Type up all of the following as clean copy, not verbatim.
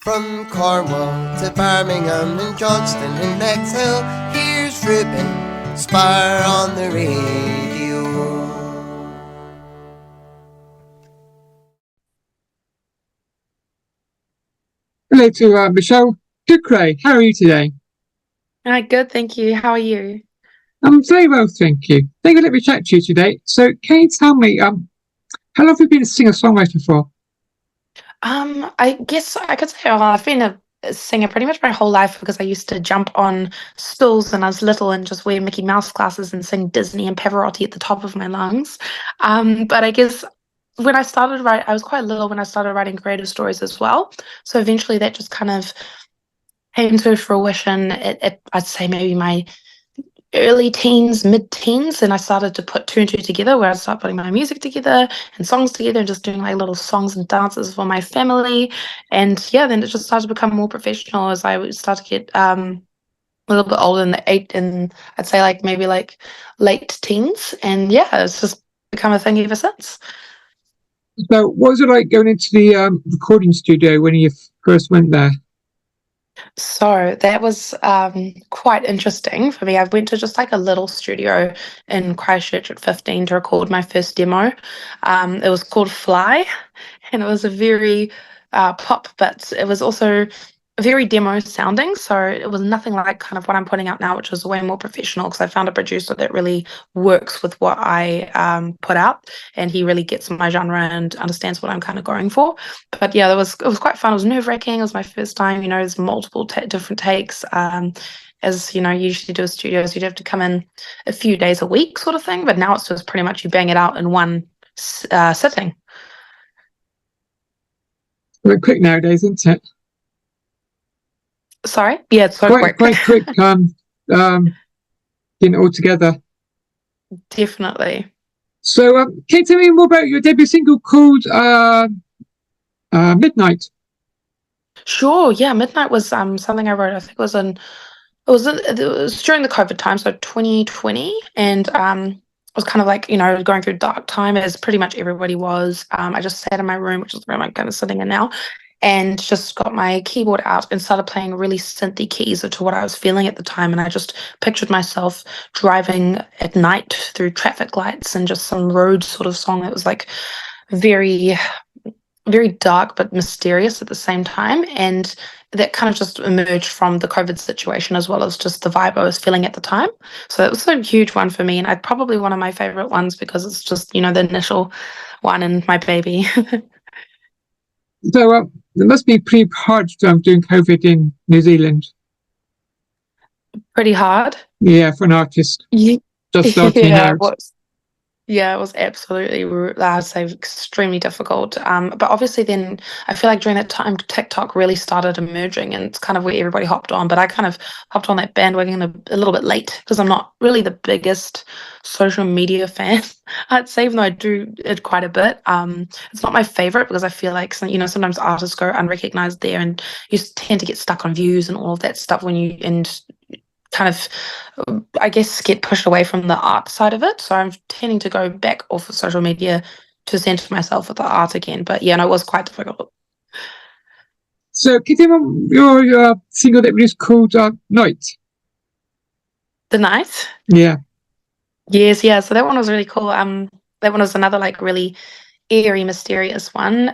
From Cornwall to Birmingham and Johnston and Bexhill, here's Ruben Spar on the radio. Hello to Michele Ducray. How are you today? Good, thank you. How are you? I'm very well, thank you. Thank you. Let me chat to you today. So, can you tell me, how long have you been a singer-songwriter for? I guess I could say, I've been a singer pretty much my whole life because I used to jump on stools when I was little and just wear Mickey Mouse glasses and sing Disney and Pavarotti at the top of my lungs. But I guess when I started writing, I was quite little when I started writing creative stories as well. So eventually that just kind of came to fruition I'd say maybe my early teens, mid-teens, and I started to put two and two together where I started putting my music together and songs together and just doing like little songs and dances for my family. And yeah, then it just started to become more professional as I would start to get a little bit older in the I'd say like maybe like late teens. And yeah, it's just become a thing ever since. So, what was it like going into the recording studio when you first went there? So that was quite interesting for me. I went to just like a little studio in Christchurch at 15 to record my first demo. It was called Fly, and it was a very pop, but it was also very demo sounding. So it was nothing like kind of what I'm putting out now, which is way more professional because I found a producer that really works with what I put out, and he really gets my genre and understands what I'm kind of going for. But yeah, it was quite fun. It was nerve-wracking. It was my first time. There's multiple different takes. As you know, you usually do with studios, you'd have to come in a few days a week, sort of thing. But now it's just pretty much you bang it out in one sitting. Very quick nowadays, isn't it? Sorry? Yeah, it's so Quite quick. quick. Getting it all together. Definitely. So, can you tell me more about your debut single called Midnight? Sure. Yeah, Midnight was something I wrote. I think it was during the COVID time, so 2020, and it was kind of like going through dark time as pretty much everybody was. I just sat in my room, which is where I'm kind of sitting in now, and just got my keyboard out and started playing really synthy keys to what I was feeling at the time. And I just pictured myself driving at night through traffic lights and just some road sort of song that was like very, very dark but mysterious at the same time. And that kind of just emerged from the COVID situation as well as just the vibe I was feeling at the time. So it was a huge one for me. And I'd probably one of my favorite ones because it's just, the initial one and my baby. So, it must be pretty hard doing COVID in New Zealand. Pretty hard. Yeah, for an artist Yeah, just starting yeah, it out. was. Yeah, it was absolutely, I'd say, extremely difficult. But obviously, then I feel like during that time, TikTok really started emerging, and it's kind of where everybody hopped on. But I kind of hopped on that bandwagon a little bit late because I'm not really the biggest social media fan. I'd say, even though I do it quite a bit. It's not my favorite because I feel like sometimes artists go unrecognized there, and you tend to get stuck on views and all of that stuff when you and kind of, I guess, get pushed away from the art side of it. So I'm tending to go back off of social media to center myself with the art again. But yeah, no, it was quite difficult. So, can you tell me your single that was called Night? The night. Yeah. Yes, yeah. So that one was really cool. That one was another like really eerie, mysterious one.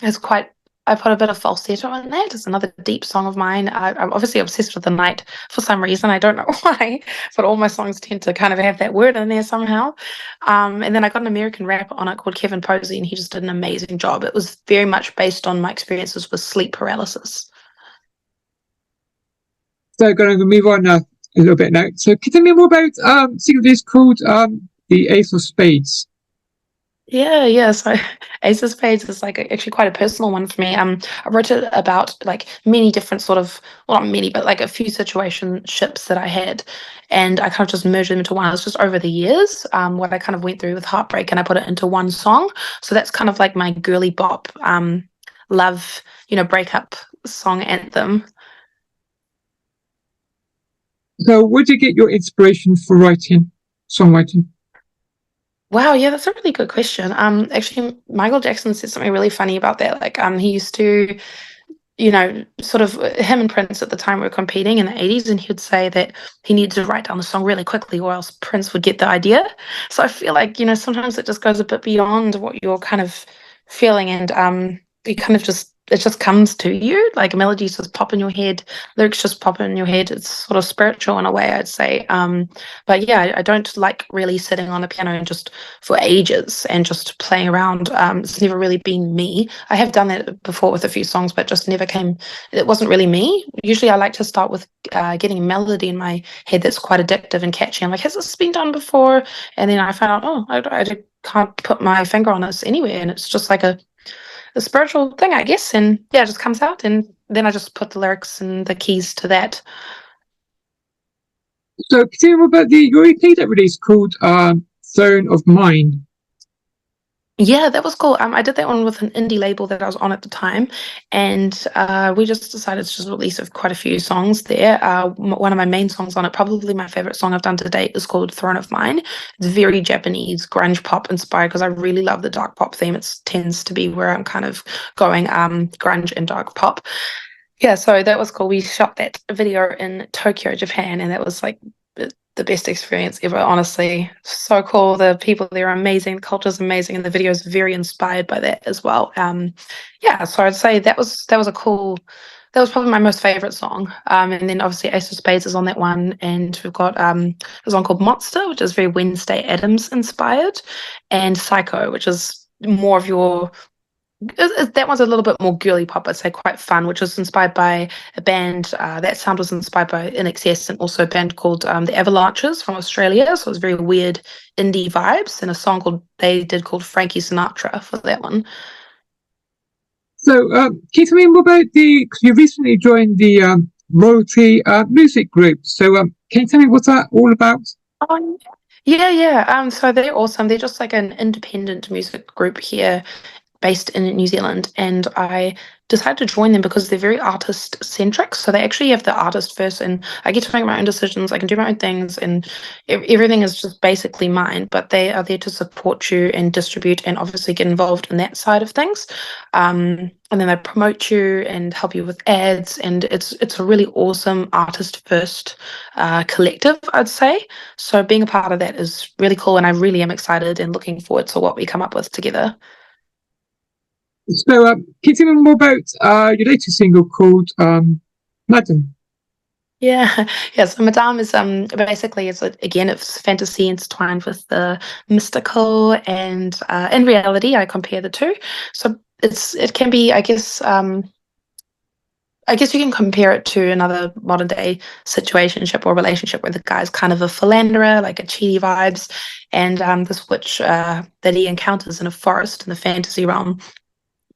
It's quite. I put a bit of falsetto in that. It's another deep song of mine. I'm obviously obsessed with the night for some reason. I don't know why, but all my songs tend to kind of have that word in there somehow. And then I got an American rapper on it called Kevin Posey, and he just did an amazing job. It was very much based on my experiences with sleep paralysis. So, going to move on a little bit now. So, can you tell me more about single that is called The Ace of Spades? Yeah, yeah. So Ace of Spades is like actually quite a personal one for me. I wrote it about like many different sort of, well, not many, but like a few situationships that I had, and I kind of just merged them into one. It was just over the years, what I kind of went through with heartbreak, and I put it into one song. So that's kind of like my girly bop, love, breakup song anthem. So, where did you get your inspiration for songwriting? Wow, yeah, that's a really good question. Actually, Michael Jackson said something really funny about that. Like, he used to sort of him and Prince at the time were competing in the 80s, and he would say that he needed to write down the song really quickly or else Prince would get the idea. So I feel like, sometimes it just goes a bit beyond what you're kind of feeling, and you kind of it just comes to you, like melodies just pop in your head, lyrics just pop in your head. It's sort of spiritual in a way, I'd say. But yeah, I don't like really sitting on a piano and just for ages and just playing around. It's never really been me. I have done that before with a few songs, but just never came. It wasn't really me. Usually, I like to start with getting a melody in my head that's quite addictive and catchy. I'm like, has this been done before? And then I found out, oh, I can't put my finger on this anywhere, and it's just like a spiritual thing, I guess. And yeah, it just comes out, and then I just put the lyrics and the keys to that. So, can you tell me about your EP that released called Zone of Mind? Yeah, that was cool. I did that one with an indie label that I was on at the time, and we just decided to just release quite a few songs there. One of my main songs on it, probably my favorite song I've done to date, is called Throne of Mine. It's very Japanese grunge pop inspired because I really love the dark pop theme. It tends to be where I'm kind of going, grunge and dark pop. Yeah, so that was cool. We shot that video in Tokyo, Japan, and that was like the best experience ever, honestly. So cool. The people there are amazing, the culture's amazing, and the video is very inspired by that as well. Yeah, so I'd say that was that was probably my most favorite song. And then obviously Ace of Spades is on that one, and we've got a song called Monster, which is very Wednesday Addams inspired, and Psycho, which is more of your that one's a little bit more girly pop, I'd say, quite fun, which was inspired by a band. That sound was inspired by INXS and also a band called the Avalanches from Australia. So it was very weird indie vibes, and a song they did called Frankie Sinatra for that one. So, can you tell me more about because you recently joined the Royalty Music Group. So, can you tell me what's that all about? Oh, yeah, yeah. So they're awesome. They're just like an independent music group here based in New Zealand, and I decided to join them because they're very artist centric. So they actually have the artist first, and I get to make my own decisions. I can do my own things, and everything is just basically mine. But they are there to support you and distribute, and obviously get involved in that side of things. And then they promote you and help you with ads, and it's a really awesome artist first collective, I'd say. So being a part of that is really cool, and I really am excited and looking forward to what we come up with together. So, can you tell me more about your latest single called Madam? Yeah, yeah. So Madame is basically again it's fantasy intertwined with the mystical, and in reality I compare the two. So it can be, I guess you can compare it to another modern day situationship or relationship where the guy's kind of a philanderer, like a cheaty vibes, and this witch that he encounters in a forest in the fantasy realm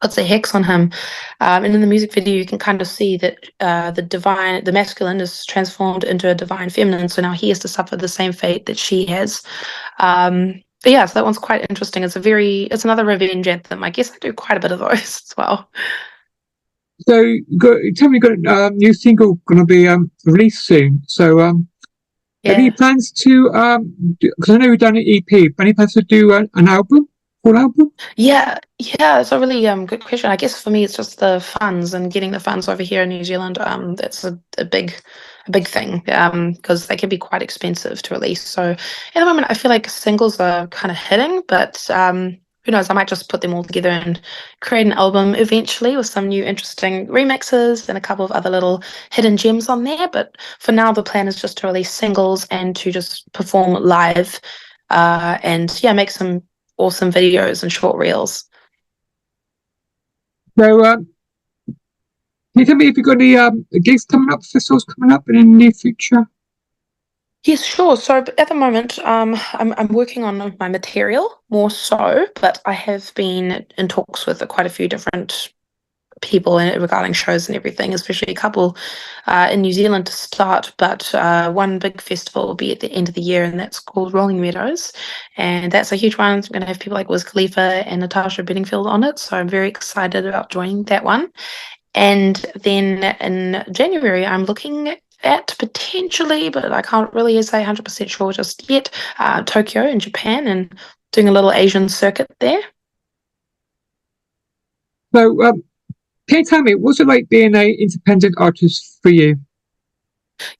puts a hex on him. And in the music video, you can kind of see that the masculine is transformed into a divine feminine. So now he has to suffer the same fate that she has. But yeah, so that one's quite interesting. It's another revenge anthem. I guess I do quite a bit of those as well. So, tell me, you got a new single going to be released soon. So, any Yeah. plans to because I know you've done an EP, but any plans to do an album, full album? Yeah, yeah, it's a really good question. I guess for me it's just the funds and getting the funds over here in New Zealand. That's a big thing. Because they can be quite expensive to release. So at the moment I feel like singles are kind of hitting, but who knows, I might just put them all together and create an album eventually with some new interesting remixes and a couple of other little hidden gems on there. But for now the plan is just to release singles and to just perform live, and yeah, make some awesome videos and short reels. So, can you tell me if you've got any gigs coming up, festivals coming up in the near future? Yes, sure. So at the moment, I'm working on my material more so, but I have been in talks with quite a few different people regarding shows and everything, especially a couple in New Zealand to start. But one big festival will be at the end of the year, and that's called Rolling Meadows, and that's a huge one. It's going to have people like Wiz Khalifa and Natasha Bedingfield on it, so I'm very excited about joining that one. And then in January, I'm looking at potentially, but I can't really say 100% sure just yet, Tokyo in Japan, and doing a little Asian circuit there. So, can you tell me, what's it like being an independent artist for you?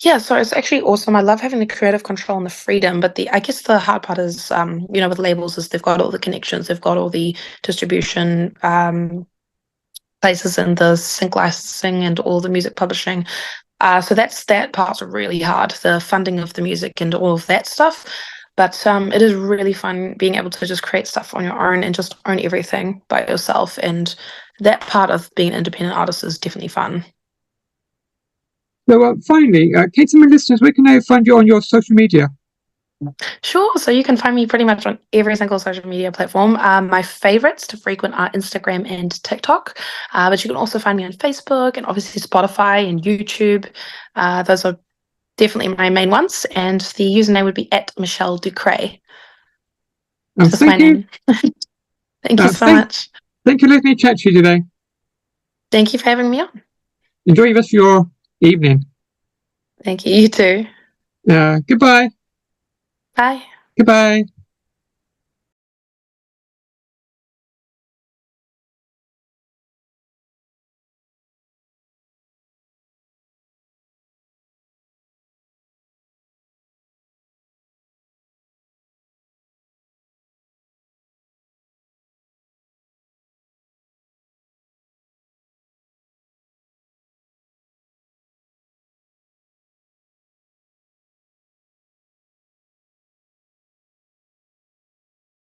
Yeah, so it's actually awesome. I love having the creative control and the freedom, but I guess the hard part is, with labels is they've got all the connections, they've got all the distribution places and the sync licensing and all the music publishing. So that part's really hard, the funding of the music and all of that stuff. But it is really fun being able to just create stuff on your own and just own everything by yourself. And that part of being an independent artist is definitely fun. So finally, can you tell my listeners, where can they find you on your social media? Sure. So you can find me pretty much on every single social media platform. My favorites to frequent are Instagram and TikTok, but you can also find me on Facebook and obviously Spotify and YouTube. Those are definitely my main ones. And the username would be at Michele Ducray. Just my name. Thank you so much. Thank you for letting me chat to you today. Thank you for having me on. Enjoy the rest of your evening. Thank you. You too. Goodbye. Bye. Goodbye.